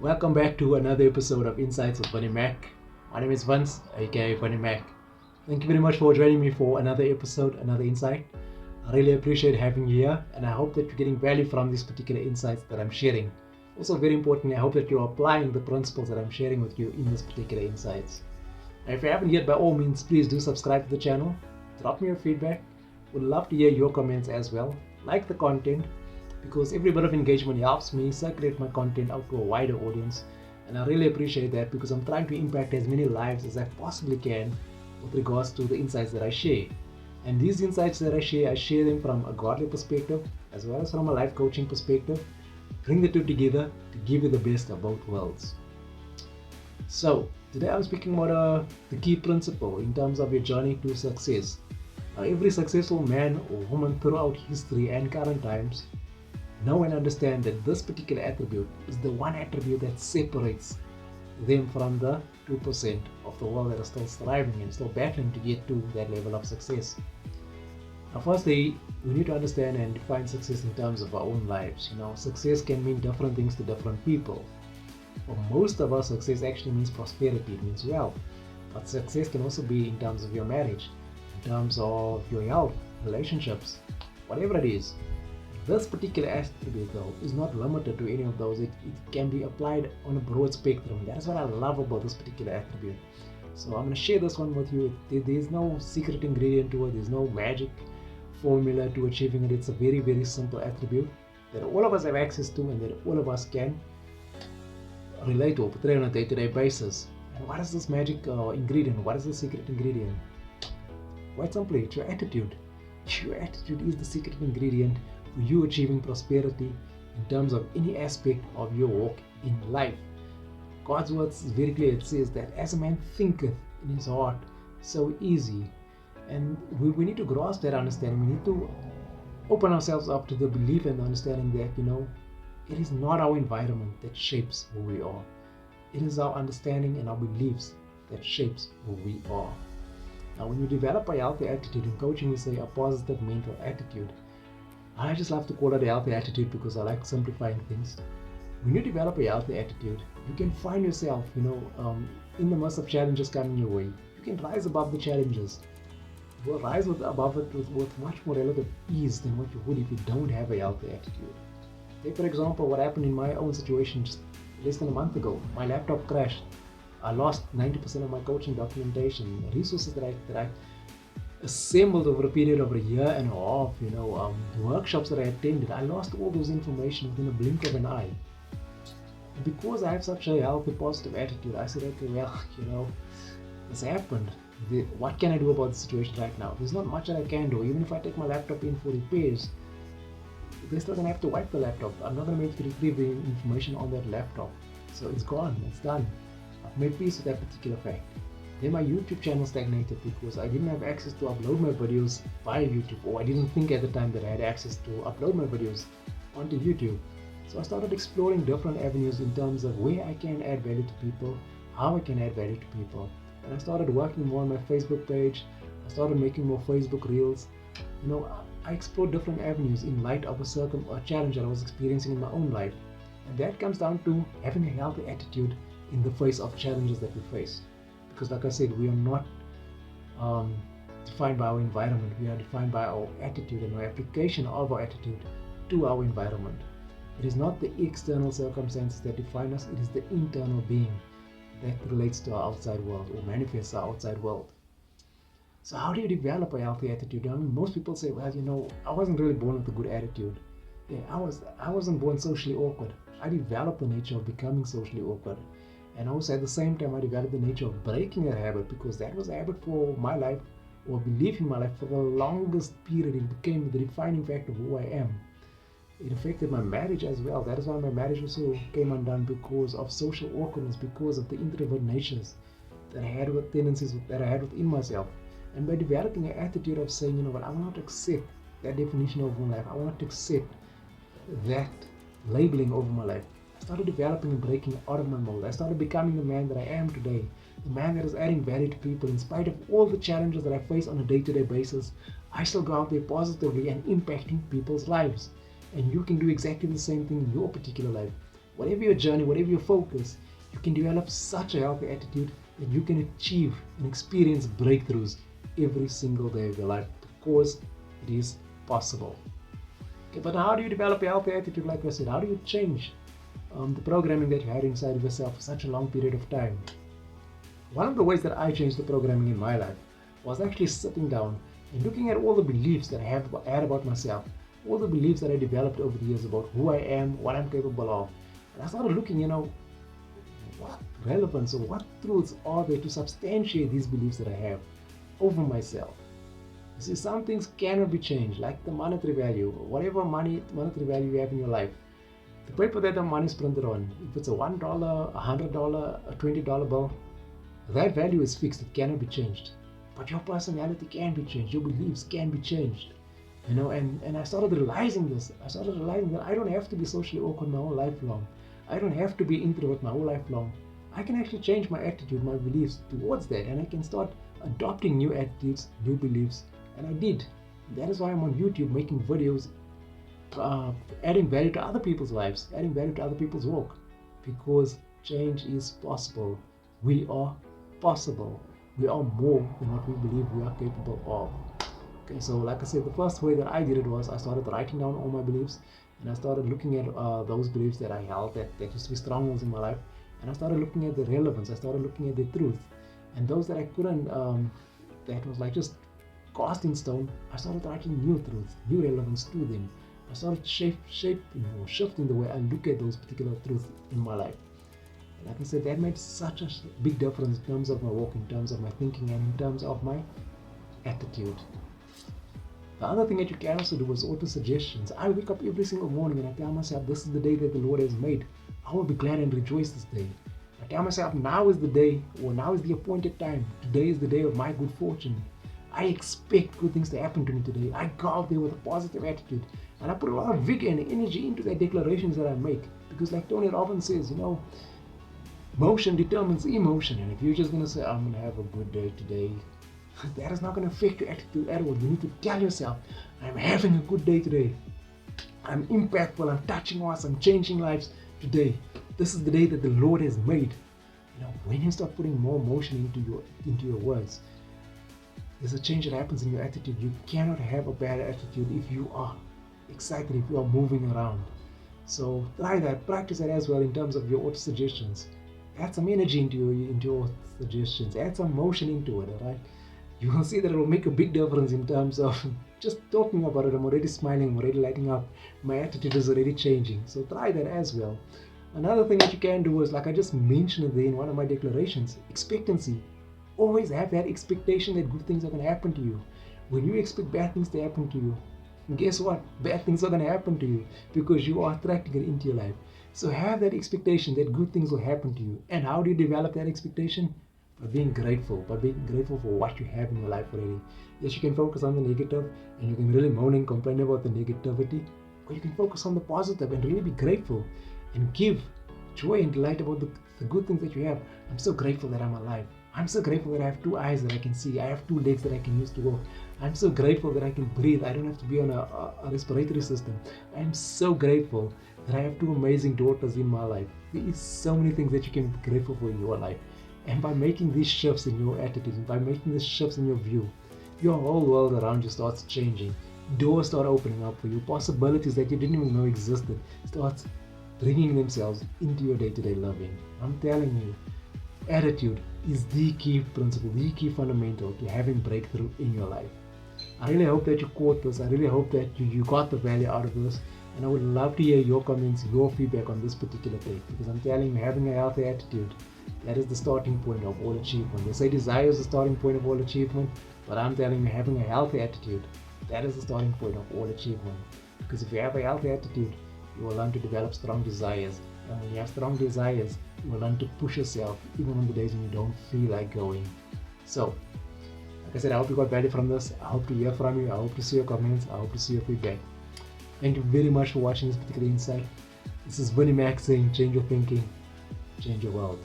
Welcome back to another episode of Insights with Bunny Mac. My name is Vince, aka Bunny Mac. Thank you very much for joining me for another episode, another insight. I really appreciate having you here, and I hope that you're getting value from these particular insights that I'm sharing. Also, very importantly, I hope that you're applying the principles that I'm sharing with you in this particular insights. Now, if you haven't yet, by all means, please do subscribe to the channel. Drop me your feedback. Would love to hear your comments as well. Like the content, because every bit of engagement helps me circulate my content out to a wider audience, and I really appreciate that because I'm trying to impact as many lives as I possibly can with regards to the insights that I share. And these insights that I share them from a godly perspective as well as from a life coaching perspective. Bring the two together to give you the best of both worlds. So today I'm speaking about the key principle in terms of your journey to success. Now, every successful man or woman throughout history and current times know and understand that this particular attribute is the one attribute that separates them from the 2% of the world that are still striving and still battling to get to that level of success. Now, firstly, we need to understand and define success in terms of our own lives. Success can mean different things to different people. For most of us, success actually means prosperity, it means wealth. But success can also be in terms of your marriage, in terms of your health, relationships, whatever it is. This particular attribute, though, is not limited to any of those. It can be applied on a broad spectrum. That's what I love about this particular attribute. So I'm going to share this one with you. There's no secret ingredient to it. There's no magic formula to achieving it. It's a very, very simple attribute that all of us have access to and that all of us can relate to or portray on a day-to-day basis. And what is this magic ingredient? What is the secret ingredient? Quite simply, it's your attitude. Your attitude is the secret ingredient for you achieving prosperity in terms of any aspect of your walk in life. God's words is very clear. It says that as a man thinketh in his heart, so easy. And we need to grasp that understanding. We need to open ourselves up to the belief and the understanding that, it is not our environment that shapes who we are. It is our understanding and our beliefs that shapes who we are. Now, when you develop a healthy attitude, in coaching we say a positive mental attitude. I just love to call it a healthy attitude because I like simplifying things. When you develop a healthy attitude, you can find yourself, in the midst of challenges coming your way. You can rise above the challenges. You will rise above it with much more relative ease than what you would if you don't have a healthy attitude. Take, for example, what happened in my own situation just less than a month ago. My laptop crashed. I lost 90% of my coaching documentation, resources that I assembled over a period of a year and a half, workshops that I attended. I lost all those information within a blink of an eye. And because I have such a healthy, positive attitude, I said, okay, well, this happened. What can I do about the situation right now? There's not much that I can do. Even if I take my laptop in for repairs, they're still gonna have to wipe the laptop. I'm not gonna be able to retrieve the information on that laptop. So it's gone, it's done. I've made peace with that particular fact. Then my YouTube channel stagnated because I didn't have access to upload my videos via YouTube, or I didn't think at the time that I had access to upload my videos onto YouTube. So I started exploring different avenues in terms of where I can add value to people, how I can add value to people. And I started working more on my Facebook page. I started making more Facebook reels. I explored different avenues in light of a challenge that I was experiencing in my own life. And that comes down to having a healthy attitude in the face of challenges that we face. Because like I said, we are not defined by our environment. We are defined by our attitude and our application of our attitude to our environment. It is not the external circumstances that define us. It is the internal being that relates to our outside world or manifests our outside world. So how do you develop a healthy attitude? Most people say, well, I wasn't really born with a good attitude. Yeah, I wasn't born socially awkward. I developed the nature of becoming socially awkward. And also at the same time, I developed the nature of breaking that habit, because that was a habit for my life, or belief in my life for the longest period. It became the defining factor of who I am. It affected my marriage as well. That is why my marriage also came undone, because of social awkwardness, because of the introvert natures that I had within myself. And by developing an attitude of saying, I want to accept that definition of my life. I want to accept that labeling over my life. I started developing and breaking out of my mold. I started becoming the man that I am today. The man that is adding value to people in spite of all the challenges that I face on a day-to-day basis. I still go out there positively and impacting people's lives. And you can do exactly the same thing in your particular life. whatever your journey, whatever your focus, you can develop such a healthy attitude that you can achieve and experience breakthroughs every single day of your life, because it is possible. Okay, but how do you develop a healthy attitude? Like I said, how do you change the programming that you had inside of yourself for such a long period of time? One of the ways that I changed the programming in my life was actually sitting down and looking at all the beliefs that I had about myself, all the beliefs that I developed over the years about who I am, what I'm capable of. And I started looking, what relevance or what truths are there to substantiate these beliefs that I have over myself. You see, some things cannot be changed, like the monetary value, whatever monetary value you have in your life. The paper that the money is printed on, if it's a $1, $100, a $20 bill, that value is fixed, it cannot be changed. But your personality can be changed, your beliefs can be changed. And I started realizing this. I started realizing that I don't have to be socially awkward my whole life long. I don't have to be introvert my whole life long. I can actually change my attitude, my beliefs towards that, and I can start adopting new attitudes, new beliefs, and I did. That is why I'm on YouTube making videos, adding value to other people's lives, adding value to other people's walk, because change is possible. We are possible. We are more than what we believe we are capable of. Okay, so like I said, the first way that I did it was I started writing down all my beliefs, and I started looking at those beliefs that I held that used to be strongholds in my life, and I started looking at the relevance, I started looking at the truth, and those that I couldn't, that was like just cast in stone, I started writing new truths, new relevance to them. I started shifting the way I look at those particular truths in my life. And like I said, that made such a big difference in terms of my walk, in terms of my thinking, and in terms of my attitude. The other thing that you can also do is auto-suggestions. I wake up every single morning and I tell myself, this is the day that the Lord has made. I will be glad and rejoice this day. I tell myself, now is the day, or now is the appointed time. Today is the day of my good fortune. I expect good things to happen to me today. I go out there with a positive attitude, and I put a lot of vigor and energy into the declarations that I make. Because like Tony Robbins says, motion determines emotion. And if you're just going to say, I'm going to have a good day today, that is not going to affect your attitude at all. You need to tell yourself, I'm having a good day today. I'm impactful, I'm touching lives, I'm changing lives today. This is the day that the Lord has made. When you start putting more emotion into your words, there's a change that happens in your attitude. You cannot have a bad attitude if you are excited, if you are moving around. So try that, practice that as well in terms of your auto suggestions. Add some energy into your suggestions, add some motion into it, alright? You will see that it will make a big difference in terms of just talking about it. I'm already smiling, I'm already lighting up, my attitude is already changing. So try that as well. Another thing that you can do is, like I just mentioned there in one of my declarations, expectancy. Always have that expectation that good things are going to happen to you. When you expect bad things to happen to you, guess what? Bad things are going to happen to you because you are attracting it into your life. So have that expectation that good things will happen to you. And how do you develop that expectation? By being grateful for what you have in your life already. Yes, you can focus on the negative and you can really moan and complain about the negativity, or you can focus on the positive and really be grateful and give joy and delight about the good things that you have. I'm so grateful that I'm alive. I'm so grateful that I have 2 eyes that I can see. I have 2 legs that I can use to walk. I'm so grateful that I can breathe. I don't have to be on a respiratory system. I'm so grateful that I have 2 amazing daughters in my life. There is so many things that you can be grateful for in your life. And by making these shifts in your attitude, by making these shifts in your view, your whole world around you starts changing. Doors start opening up for you. Possibilities that you didn't even know existed start bringing themselves into your day-to-day living. I'm telling you, attitude is the key principle, the key fundamental to having breakthrough in your life. I really hope that you caught this. I really hope that you got the value out of this. And I would love to hear your comments, your feedback on this particular take, because I'm telling you, having a healthy attitude, that is the starting point of all achievement. They say desire is the starting point of all achievement, but I'm telling you, having a healthy attitude, that is the starting point of all achievement. Because if you have a healthy attitude, you will learn to develop strong desires. And when you have strong desires, you will learn to push yourself even on the days when you don't feel like going. So, like I said, I hope you got value from this. I hope to hear from you. I hope to see your comments. I hope to see your feedback. Thank you very much for watching this particular insight. This is Bernie Mac saying, change your thinking, change your world.